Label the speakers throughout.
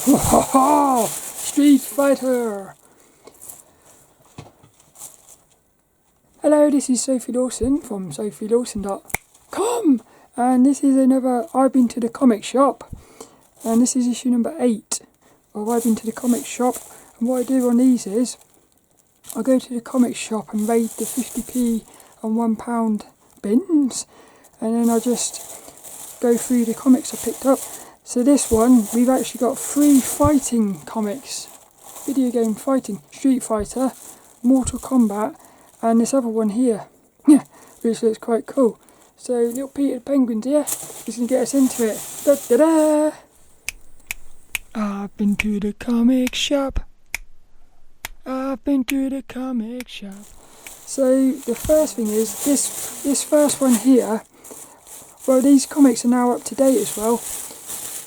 Speaker 1: Ha ha ha! Street Fighter! Hello, this is Sophie Lawson from sophielawson.com, and this is another I've Been to the Comic Shop, and this is issue number 8 of I've Been to the Comic Shop. And what I do on these is I go to the comic shop and raid the 50p and £1 bins, and then I just go through the comics I picked up. So this one, we've actually got 3 fighting comics, video game fighting, Street Fighter, Mortal Kombat, and this other one here, which looks quite cool. So little Peter the Penguin's here, he's going to get us into it. Da da da! I've been to the comic shop. I've been to the comic shop. So the first thing is, this first one here, well, these comics are now up to date as well.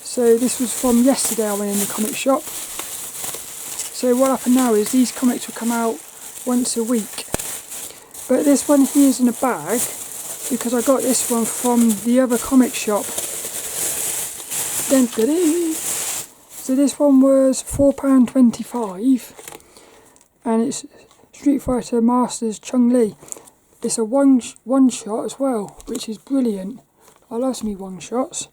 Speaker 1: So this was from yesterday. I went in the comic shop. So what happened now is these comics will come out once a week. But this one here is in a bag because I got this one from the other comic shop. Dun, dun, dun. So this one was £4.25, and it's Street Fighter Masters Chun-Li. It's a one shot as well, which is brilliant. I love me one shots.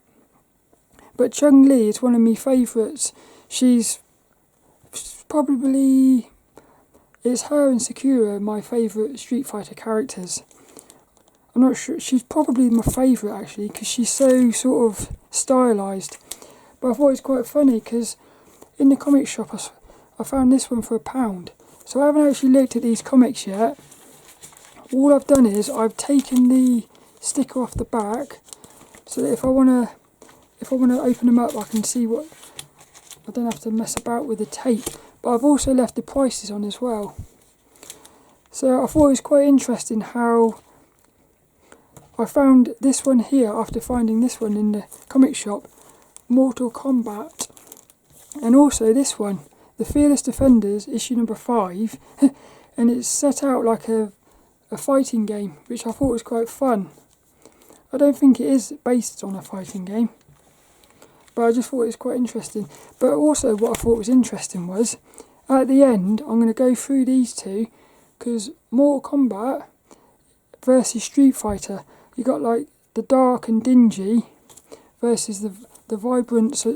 Speaker 1: But Chun-Li is one of my favourites. She's probably, it's her and Sakura my favourite Street Fighter characters. I'm not sure, she's probably my favourite actually, because she's so sort of stylised. But I thought it was quite funny because in the comic shop I found this one for £1. So I haven't actually looked at these comics yet. All I've done is I've taken the sticker off the back, so that if I want to open them up, I can see what. I don't have to mess about with the tape. But I've also left the prices on as well. So I thought it was quite interesting how I found this one here after finding this one in the comic shop, Mortal Kombat, and also this one, The Fearless Defenders, issue number 5, and it's set out like a fighting game, which I thought was quite fun. I don't think it is based on a fighting game, but I just thought it was quite interesting. But also what I thought was interesting was, at the end, I'm going to go through these two, because Mortal Kombat versus Street Fighter, you got like the dark and dingy versus the vibrant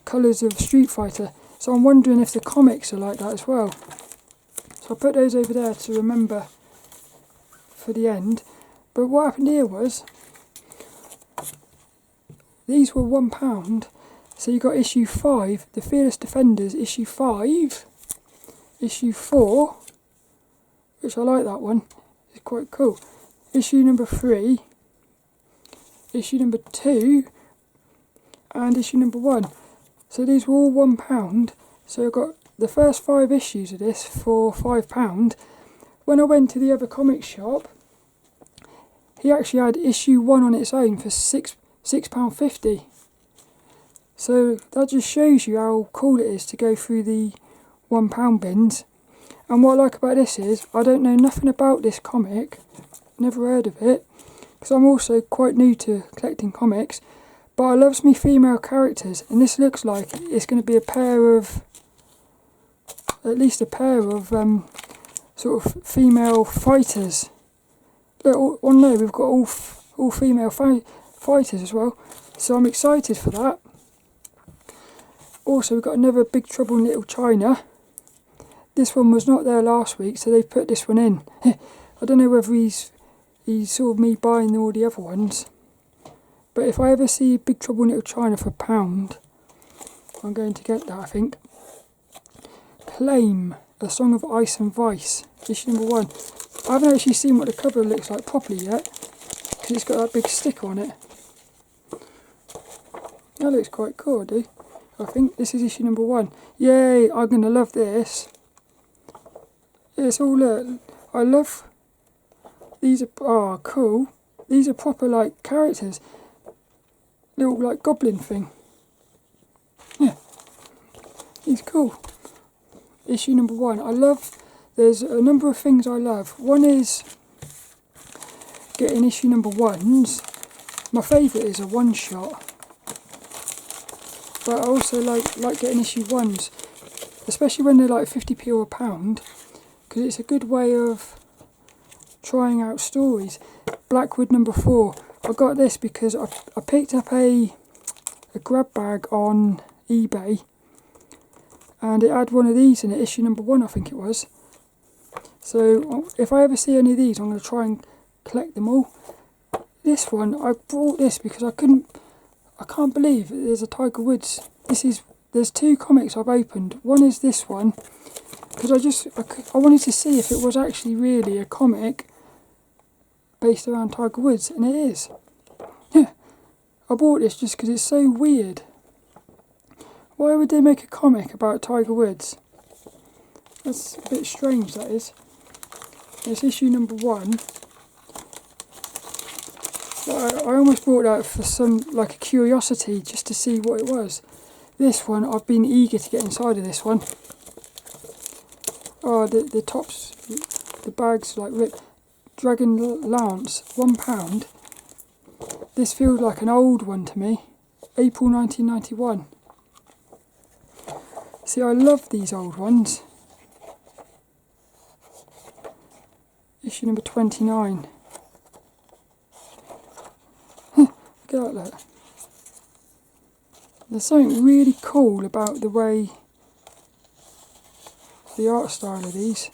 Speaker 1: colours of Street Fighter. So I'm wondering if the comics are like that as well. So I put those over there to remember for the end. But what happened here was, these were £1. So you got issue 5, The Fearless Defenders, issue 5, issue 4, which I like that one, it's quite cool. Issue number 3, issue number 2, and issue number 1. So these were all £1. So I got the first 5 issues of this for £5. When I went to the other comic shop, he actually had issue 1 on its own for £6.50. So that just shows you how cool it is to go through the £1 bins. And what I like about this is, I don't know nothing about this comic, never heard of it, because I'm also quite new to collecting comics, but I loves me female characters, and this looks like it's going to be at least a pair of sort of female fighters. Look, oh no, we've got all female fighters as well, so I'm excited for that. Also, we've got another Big Trouble in Little China. This one was not there last week, so they've put this one in. I don't know whether he's sort of me buying all the other ones, but if I ever see Big Trouble in Little China for £1, I'm going to get that, I think. Claim, A Song of Ice and Vice, issue number 1. I haven't actually seen what the cover looks like properly yet, because it's got that big sticker on it. That looks quite cool, I do. I think this is issue number 1. Yay, I'm going to love this. It's all, I love, these are, cool. These are proper like characters. Little like goblin thing. Yeah, he's cool. Issue number 1. I love, there's a number of things I love. One is getting issue number 1s. My favourite is a one shot. but I also like getting issue 1s, especially when they're like 50p or £1, because it's a good way of trying out stories. Blackwood number 4. I got this because I picked up a grab bag on eBay, and it had one of these in it, issue number 1 I think it was. So if I ever see any of these, I'm going to try and collect them all. This one, I brought this because I can't believe there's a Tiger Woods. There's 2 comics I've opened. One is this one, because I wanted to see if it was actually really a comic based around Tiger Woods, and it is. Yeah, I bought this just because it's so weird. Why would they make a comic about Tiger Woods? That's a bit strange, that is. It's issue number 1. I almost bought that for a curiosity, just to see what it was. This one, I've been eager to get inside of this one. Oh, the tops, the bags like Rick. Dragon Lance, £1. This feels like an old one to me. April 1991. See, I love these old ones. Issue number 29. Look at that, look. There's something really cool about the way, the art style of these.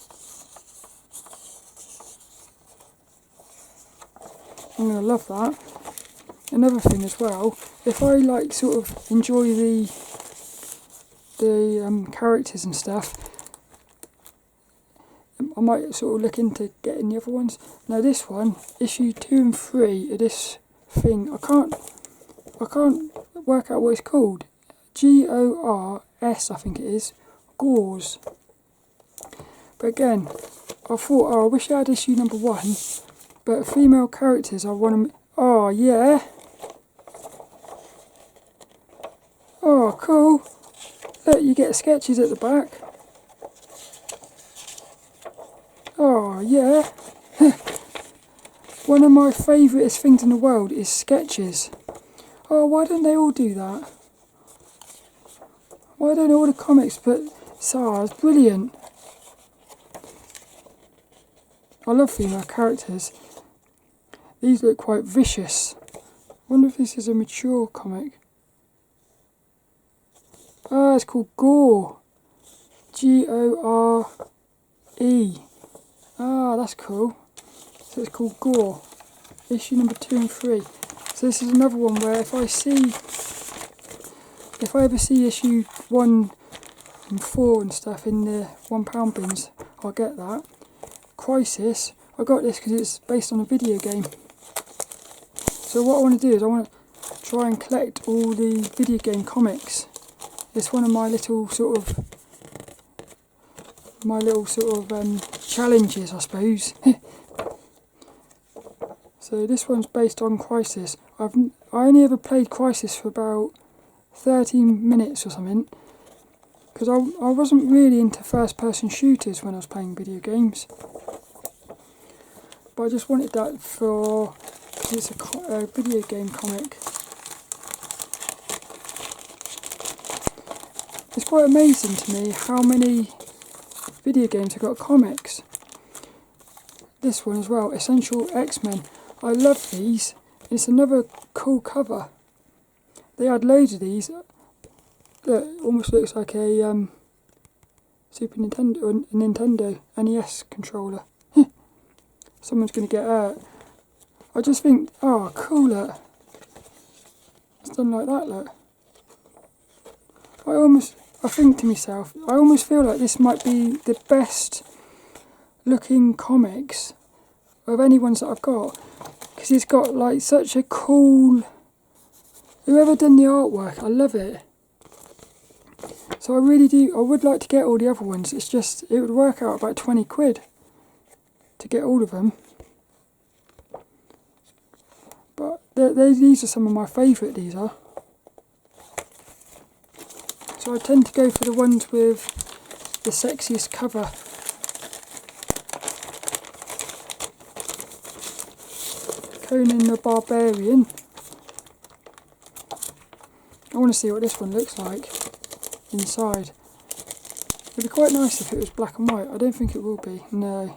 Speaker 1: I'm going to love that. Another thing as well, if I sort of enjoy the characters and stuff, I might sort of look into getting the other ones. Now this one, issue 2 and 3 of this thing, I can't work out what it's called. Gors, I think it is. Gors. But again, I thought, I wish I had issue number 1. But female characters, I want to... Oh, yeah. Oh, cool. Look, you get sketches at the back. Oh, yeah. One of my favourite things in the world is sketches. Oh, why don't they all do that? Why don't all the comics put... it's brilliant. I love female characters. These look quite vicious. I wonder if this is a mature comic. Ah, it's called Gore. Gore. Ah, that's cool. So it's called Gore. Issue number 2 and 3. So this is another one where if I ever see issue 1 and 4 and stuff in the £1 bins, I'll get that. Crisis. I got this because it's based on a video game. So what I want to do is I want to try and collect all the video game comics. It's one of my little sort of challenges, I suppose. So this one's based on Crisis. I only ever played Crisis for about 13 minutes or something, because I wasn't really into first-person shooters when I was playing video games. But I just wanted that for... it's a video game comic. It's quite amazing to me how many video games have got comics. This one as well, Essential X-Men. I love these. It's another cool cover. They had loads of these. Look, it almost looks like a Super Nintendo or Nintendo NES controller. Someone's going to get hurt. I just think, oh, cool, look. It's done like that, look. I think to myself, I almost feel like this might be the best looking comics of any ones that I've got. Because it's got like such a cool... whoever done the artwork, I love it. So I really do, I would like to get all the other ones. It's just, it would work out about 20 quid to get all of them. But these are some of my favourite, these are. So I tend to go for the ones with the sexiest cover. Conan the Barbarian. I want to see what this one looks like inside. It'd be quite nice if it was black and white. I don't think it will be, no.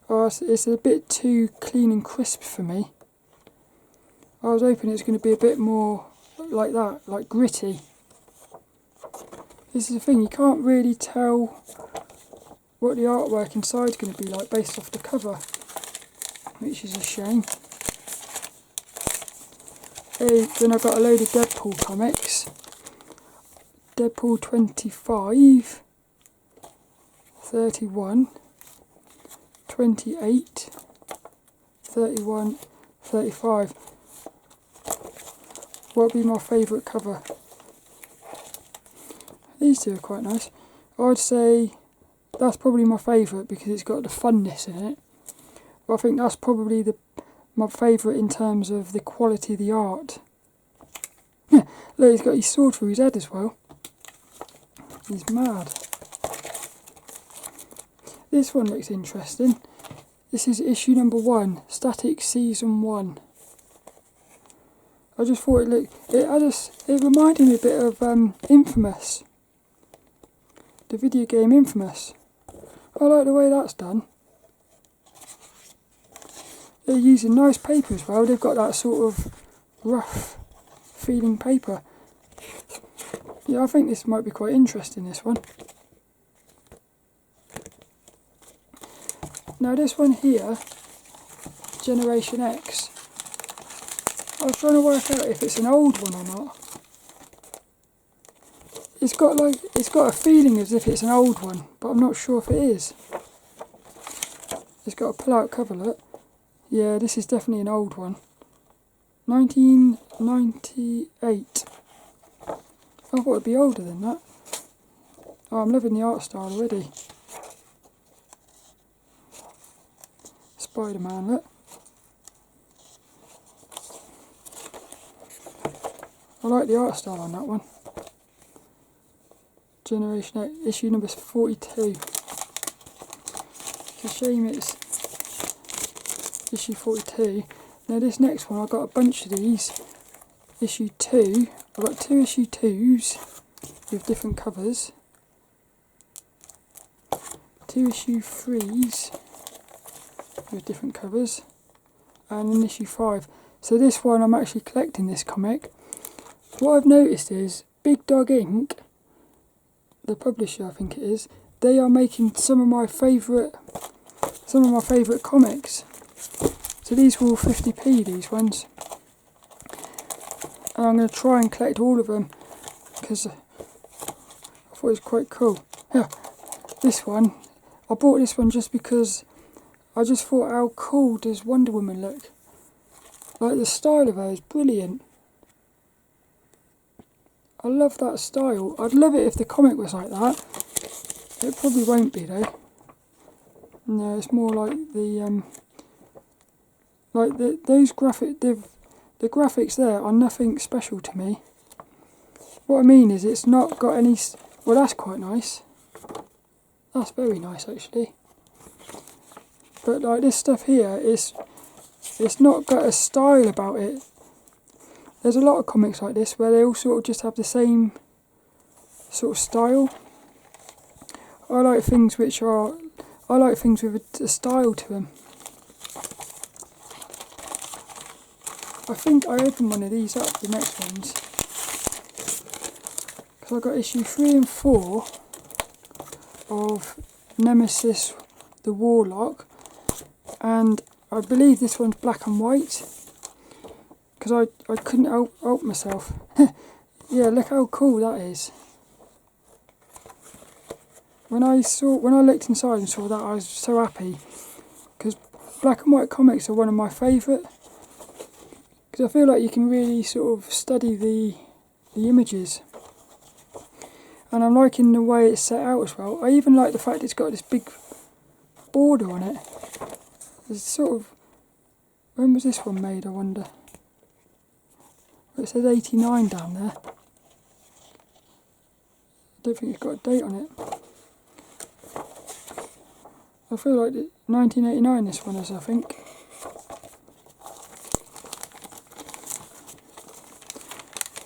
Speaker 1: Oh, it's a bit too clean and crisp for me. I was hoping it's going to be a bit more like that, like gritty. This is the thing, you can't really tell what the artwork inside is going to be like based off the cover, which is a shame. Hey, then I've got a load of Deadpool comics. Deadpool 25, 31, 28, 31, 35. What would be my favourite cover? These two are quite nice. I'd say that's probably my favourite because it's got the funness in it. But I think that's probably my favourite in terms of the quality of the art. Look, he's got his sword through his head as well. He's mad. This one looks interesting. This is issue number 1, Static Season 1. I just thought it reminded me a bit of Infamous. The video game Infamous. I like the way that's done. They're using nice paper as well. They've got that sort of rough feeling paper. Yeah, I think this might be quite interesting, this one. Now this one here, Generation X, I was trying to work out if it's an old one or not. It's got a feeling as if it's an old one, but I'm not sure if it is. It's got a pull-out cover, look. Yeah, this is definitely an old one. 1998. I thought it'd be older than that. Oh, I'm loving the art style already. Spider-Man, look. I like the art style on that one. Generation 8, issue number 42. It's a shame it's issue 42. Now this next one, I've got a bunch of these. Issue 2. I've got 2 issue 2s with different covers. 2 issue 3s with different covers. And an issue 5. So this one, I'm actually collecting this comic. What I've noticed is Big Dog Inc., the publisher I think it is, they are making some of my favourite comics. So these were all 50p, these ones. And I'm going to try and collect all of them because I thought it was quite cool. Yeah, this one, I bought this one just because I just thought how cool does Wonder Woman look. Like the style of her is brilliant. I love that style. I'd love it if the comic was like that. It probably won't be though. No, it's more like the those the graphics there are nothing special to me. What I mean is it's not got any. Well, that's quite nice. That's very nice actually. But like this stuff here it's not got a style about it. There's a lot of comics like this where they all sort of just have the same sort of style. I like things with a style to them. I think I opened one of these up, the next ones. Because I got issue 3 and 4 of Nemesis, the Warlock. And I believe this one's black and white. Because I couldn't help myself. Yeah, look how cool that is. When I looked inside and saw that, I was so happy. Because black and white comics are one of my favourite. Because I feel like you can really sort of study the images. And I'm liking the way it's set out as well. I even like the fact it's got this big border on it. It's sort of... When was this one made, I wonder? It says 89 down there. I don't think it's got a date on it. I feel like 1989 this one is, I think.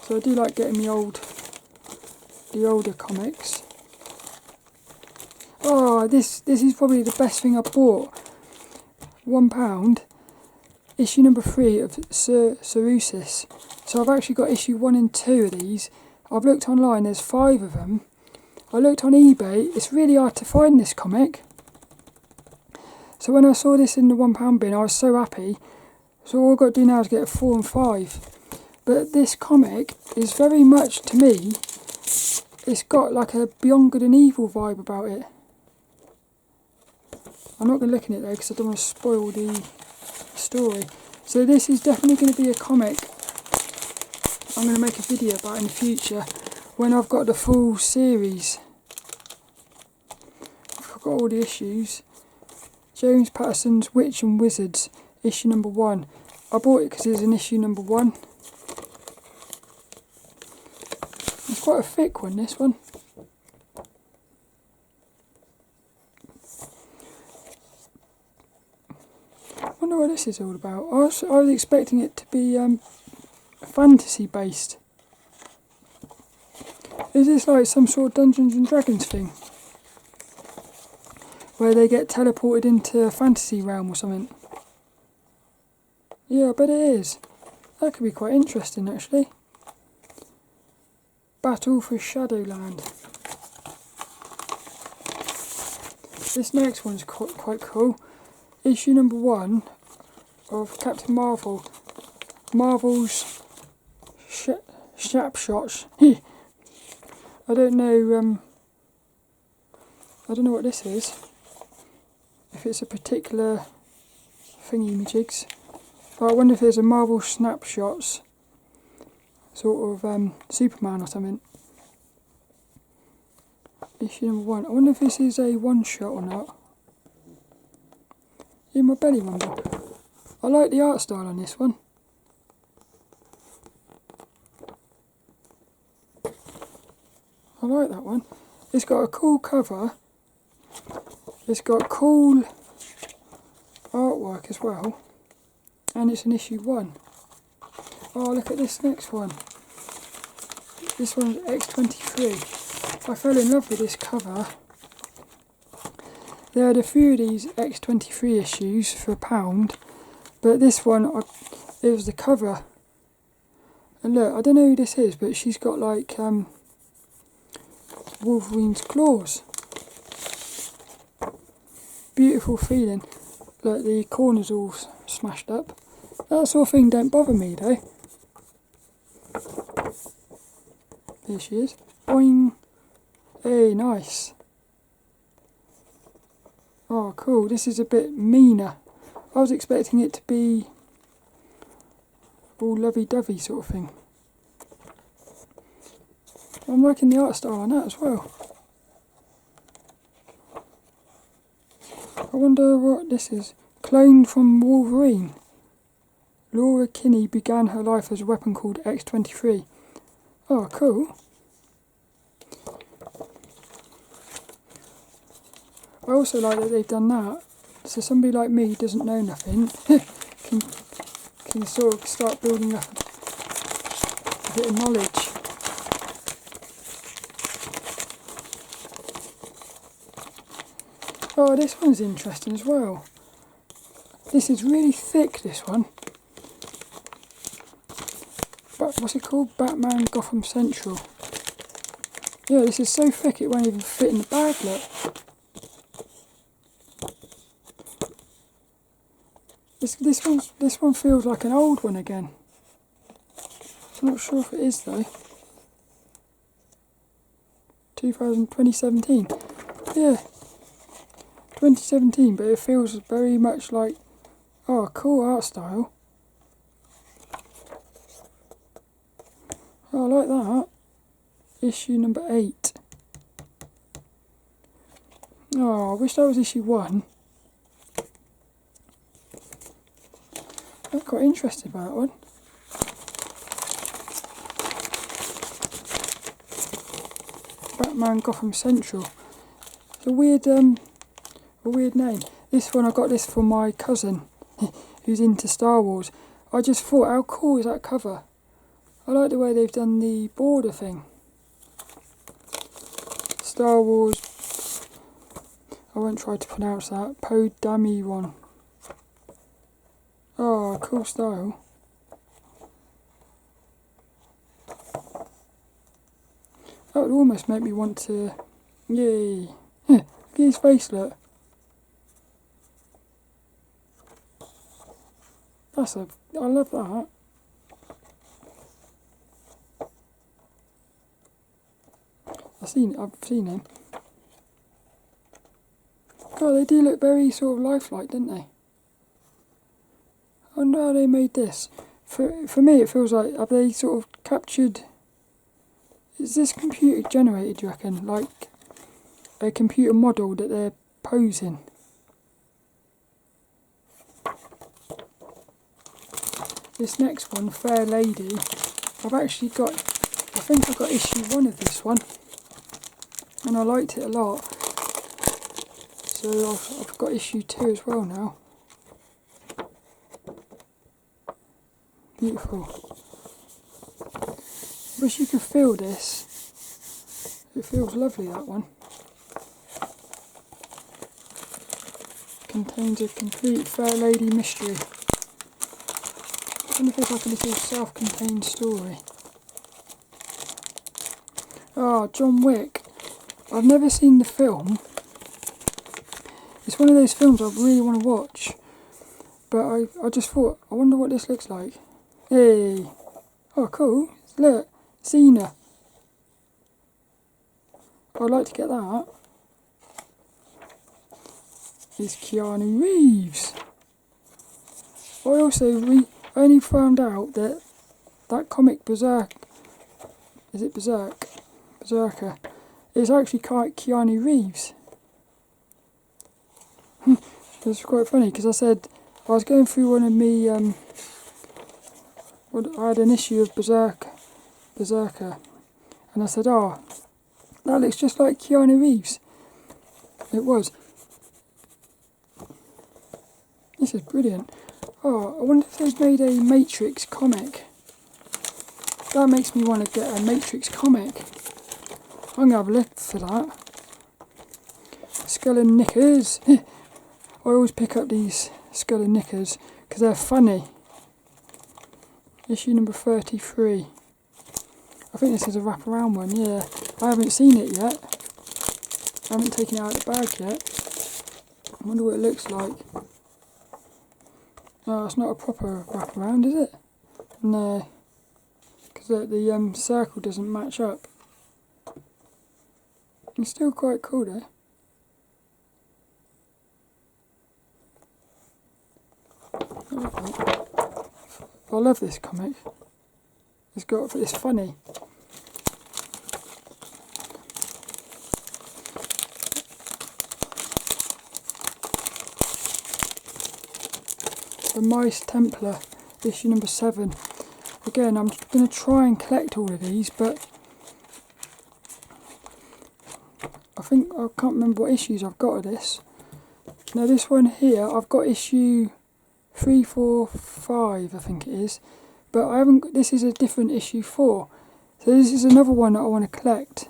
Speaker 1: So I do like getting the older comics. Oh, this is probably the best thing I bought. £1. Issue number 3 of Serusis. So I've actually got issue 1 and 2 of these. I've looked online, there's 5 of them. I looked on eBay, it's really hard to find this comic. So when I saw this in the £1 bin, I was so happy. So all I've got to do now is get a 4 and 5. But this comic is very much, to me, it's got like a Beyond Good and Evil vibe about it. I'm not going to look in it though because I don't want to spoil the story. So this is definitely going to be a comic I'm going to make a video about in the future when I've got the full series. I've got all the issues. James Patterson's Witch and Wizards, issue number 1. I bought it because it's in issue number 1. It's quite a thick one, this one. I wonder what this is all about. I was expecting it to be fantasy based. Is this like some sort of Dungeons and Dragons thing? Where they get teleported into a fantasy realm or something? Yeah, I bet it is. That could be quite interesting actually. Battle for Shadowland. This next one's quite cool. Issue number 1 of Captain Marvel. Marvel's snapshots. I don't know what this is. If it's a particular thingy-majigs. But I wonder if there's a Marvel snapshots sort of Superman or something. Issue number 1. I wonder if this is a one-shot or not. In my belly rumble. I like the art style on this one. I like that one. It's got a cool cover. It's got cool artwork as well. And it's an issue 1. Oh, look at this next one. This one's X23. I fell in love with this cover. There had a few of these X23 issues for £1, but this one, it was the cover. And look, I don't know who this is, but she's got like Wolverine's claws. Beautiful feeling. Look, the corners all smashed up. That sort of thing don't bother me though. Here she is. Boing. Hey, nice. Oh, cool. This is a bit meaner. I was expecting it to be all lovey-dovey sort of thing. I'm liking the art style on that as well. I wonder what this is. Cloned from Wolverine. Laura Kinney began her life as a weapon called X23. Oh, cool. I also like that they've done that, so somebody like me who doesn't know nothing can sort of start building up a bit of knowledge. Oh, this one's interesting as well. This is really thick, this one. But what's it called? Batman Gotham Central. Yeah, this is so thick it won't even fit in the bag, look. This one feels like an old one again. I'm not sure if it is though. 2017. Yeah. 2017, but it feels very much like, oh, cool art style. Oh, I like that. Issue number 8. Oh, I wish that was issue 1. I'm quite interested by that one. Batman Gotham Central. It's a weird name. This one, I got this for my cousin who's into Star Wars. I just thought, how cool is that cover? I like the way they've done the border thing. Star Wars, I won't try to pronounce that, Dameron. Oh, cool style. That would almost make me want to, yay. Look at his face, look. I love that. I've seen him. God, they do look very sort of lifelike, don't they? I wonder how they made this. For me, it feels like, have they sort of captured... Is this computer generated, do you reckon? Like a computer model that they're posing? This next one, Fair Lady, I think I got issue 1 of this one. And I liked it a lot. So I've got issue 2 as well now. Beautiful. Wish you could feel this. It feels lovely, that one. Contains a complete Fair Lady mystery. I wonder if it's like a little self-contained story. Ah, John Wick. I've never seen the film. It's one of those films I really want to watch. But I just thought, I wonder what this looks like. Hey! Oh, cool. Look, Cena. I'd like to get that. It's Keanu Reeves. I also only found out that comic Berserk, is it Berserk? Berserker, is actually Keanu Reeves. It's quite funny because I was going through one of me, I had an issue of Berserker, and I said, oh, that looks just like Keanu Reeves. It was. This is brilliant. Oh, I wonder if they've made a Matrix comic. That makes me want to get a Matrix comic. I'm going to have a look for that. Skull and Knickers. I always pick up these Skull and Knickers because they're funny. Issue number 33. I think this is a wraparound one, yeah. I haven't seen it yet. I haven't taken it out of the bag yet. I wonder what it looks like. No, it's not a proper wraparound, is it? No. Because the circle doesn't match up. It's still quite cool though. I love this comic. It's funny. The Mice Templar, issue number 7. Again, I'm going to try and collect all of these, but I can't remember what issues I've got of this. Now this one here, I've got issue 3, 4, 5, I think it is, but I haven't. This is a different issue 4, so this is another one that I want to collect.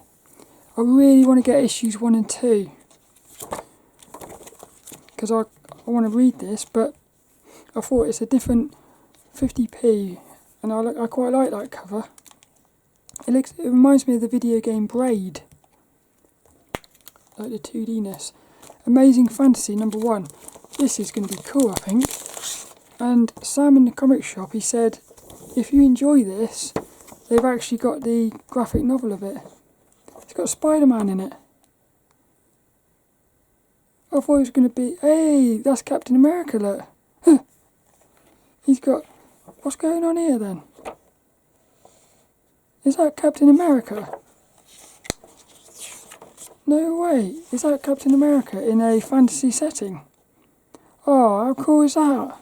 Speaker 1: I really want to get issues 1 and 2 because I want to read this, but I thought it's a different 50p, and I quite like that cover. It reminds me of the video game Braid, like the 2D-ness. Amazing Fantasy number 1. This is going to be cool, I think. And Sam in the comic shop, he said, if you enjoy this, they've actually got the graphic novel of it. It's got Spider-Man in it. I thought it was going to be, hey, that's Captain America, look. He's got... What's going on here then? Is that Captain America? No way. Is that Captain America in a fantasy setting? Oh, how cool is that?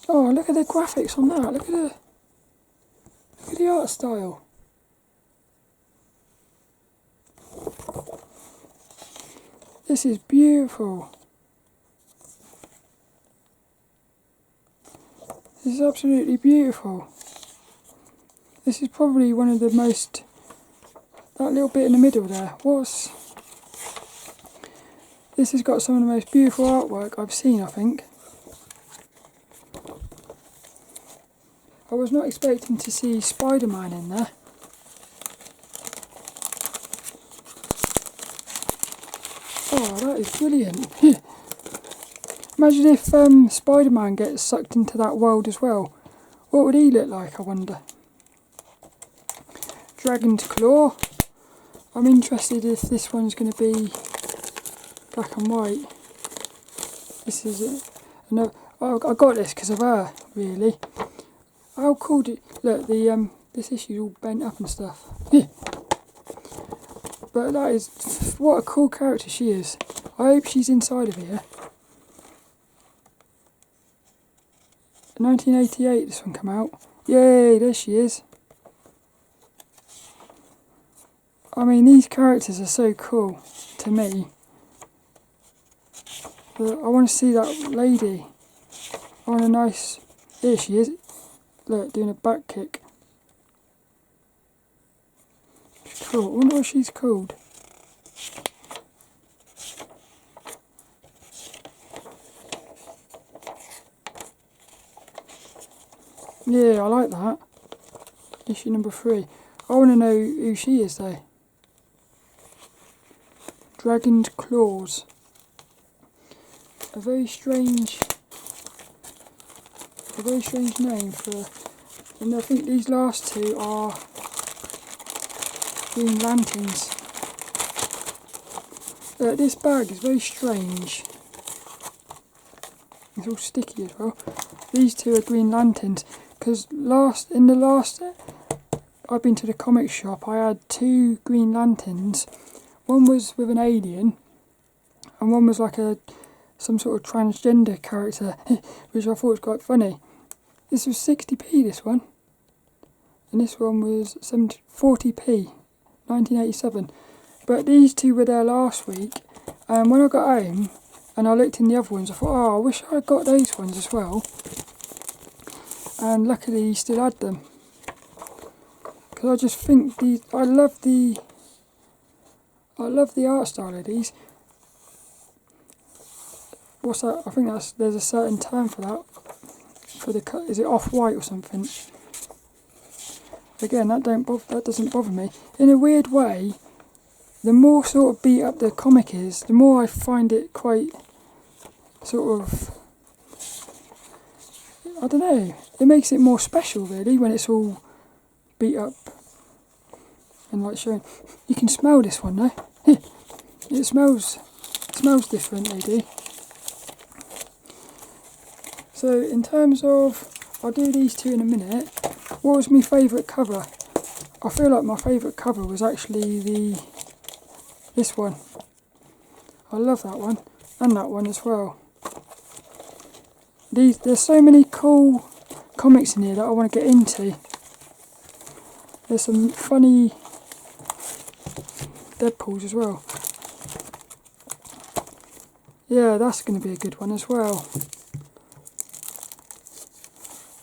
Speaker 1: Oh, look at the graphics on that. Look at the art style. This is beautiful. This is absolutely beautiful. This is probably one of the most... That little bit in the middle there. This has got some of the most beautiful artwork I've seen, I think. I was not expecting to see Spider-Man in there. Oh, that is brilliant. Imagine if Spider-Man gets sucked into that world as well. What would he look like, I wonder? Dragon's Claw. I'm interested if this one's going to be black and white. This is it. No, I got this because of her, really. How cool did... Look, this issue's all bent up and stuff. But that is... What a cool character she is. I hope she's inside of here. 1988 this one came out. Yay, there she is. I mean, these characters are so cool to me. But I want to see that lady. I want a nice... There she is. Look, doing a back kick. Cool. I wonder what she's called. Yeah, I like that. Issue number 3. I want to know who she is though. Dragon's Claws. A very strange name for... And I think these last two are Green Lanterns. This bag is very strange. It's all sticky as well. These two are Green Lanterns. Because in the last I've been to the comic shop, I had 2 Green Lanterns. One was with an alien, and one was like some sort of transgender character, which I thought was quite funny. This was 60p, this one, and this one was 40p, 1987. But these two were there last week, and when I got home and I looked in the other ones, I thought, oh, I wish I got those ones as well. And luckily he still had them. Because I just think I love the art style of these. What's that? I think there's a certain term for that. For the cut, is it off-white or something? Again, that doesn't bother me. In a weird way, the more sort of beat up the comic is, the more I find it quite sort of... I don't know. It makes it more special, really, when it's all beat up and like showing. You can smell this one, though. It smells different, they do. So, in terms of, I'll do these two in a minute. What was my favourite cover? I feel like my favourite cover was actually this one. I love that one, and that one as well. There's so many cool comics in here that I want to get into. There's some funny Deadpools as well. Yeah, that's going to be a good one as well.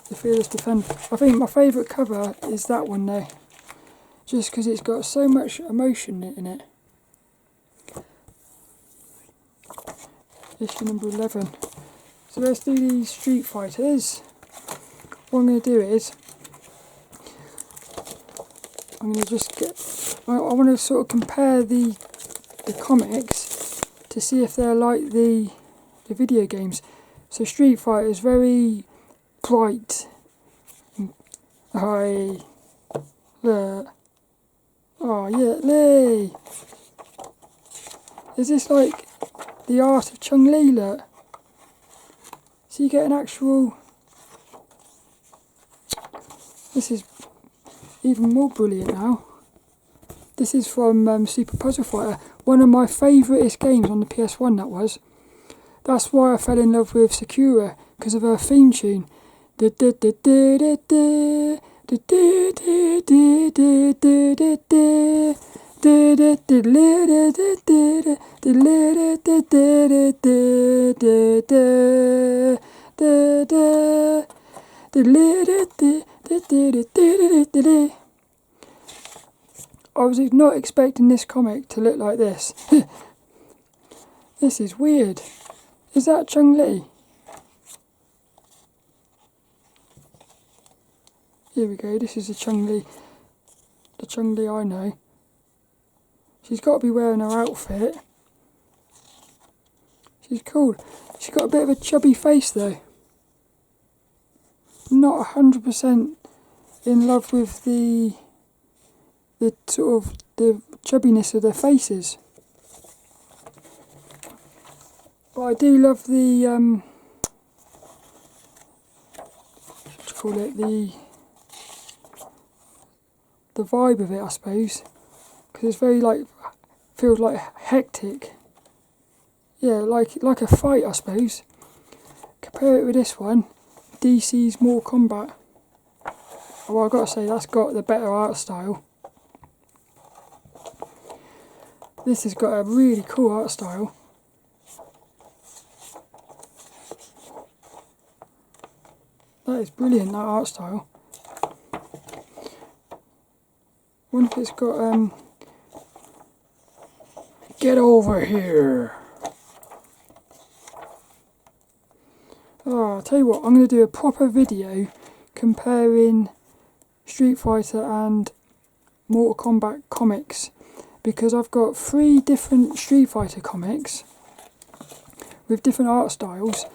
Speaker 1: The Fearless Defender. I think my favourite cover is that one though. Just because it's got so much emotion in it. Issue number 11. So let's do these Street Fighters. What I'm going to do is, I'm going to just I want to sort of compare the comics to see if they're like the video games. So Street Fighter is very bright. Look. Oh yeah, Lee. Is this like the art of Chung-Li? Look. So you get an actual... This is even more brilliant now. This is from Super Puzzle Fighter. One of my favouriteest games on the PS1 that was. That's why I fell in love with Sakura, because of her theme tune. I was not expecting this comic to look like this. This is weird. Is that Chun-Li? Here we go, this is the Chun-Li I know. She's got to be wearing her outfit. She's cool. She's got a bit of a chubby face though. Not 100% in love with the sort of the chubbiness of their faces. But I do love the what do you call it, the vibe of it, I suppose, because it's very like, feels like hectic. Yeah, like a fight, I suppose. Compare it with this one, DC's Mortal Kombat. Well, I've got to say that's got the better art style. This has got a really cool art style. That is brilliant, that art style. Wonder if it's got get over here. Oh, I'll tell you what, I'm going to do a proper video comparing Street Fighter and Mortal Kombat comics, because I've got 3 different Street Fighter comics with different art styles,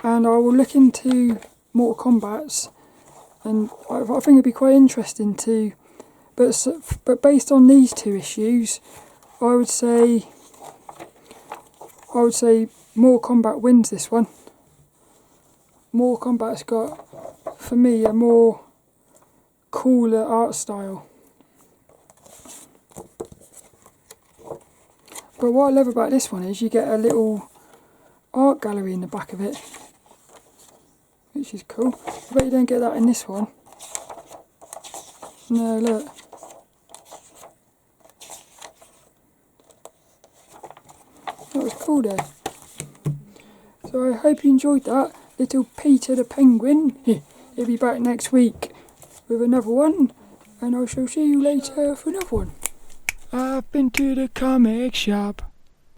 Speaker 1: and I will look into Mortal Kombat's, and I think it'd be quite interesting to, but based on these 2 issues, I would say Mortal Kombat wins this one. Mortal Kombat's got, for me, a more cooler art style. But what I love about this one is you get a little art gallery in the back of it, which is cool. I bet you don't get that in this one. No, look. That was cool though. So I hope you enjoyed that. Little Peter the Penguin. He'll be back next week with another one, and I shall see you later for another one. I've been to the comic shop.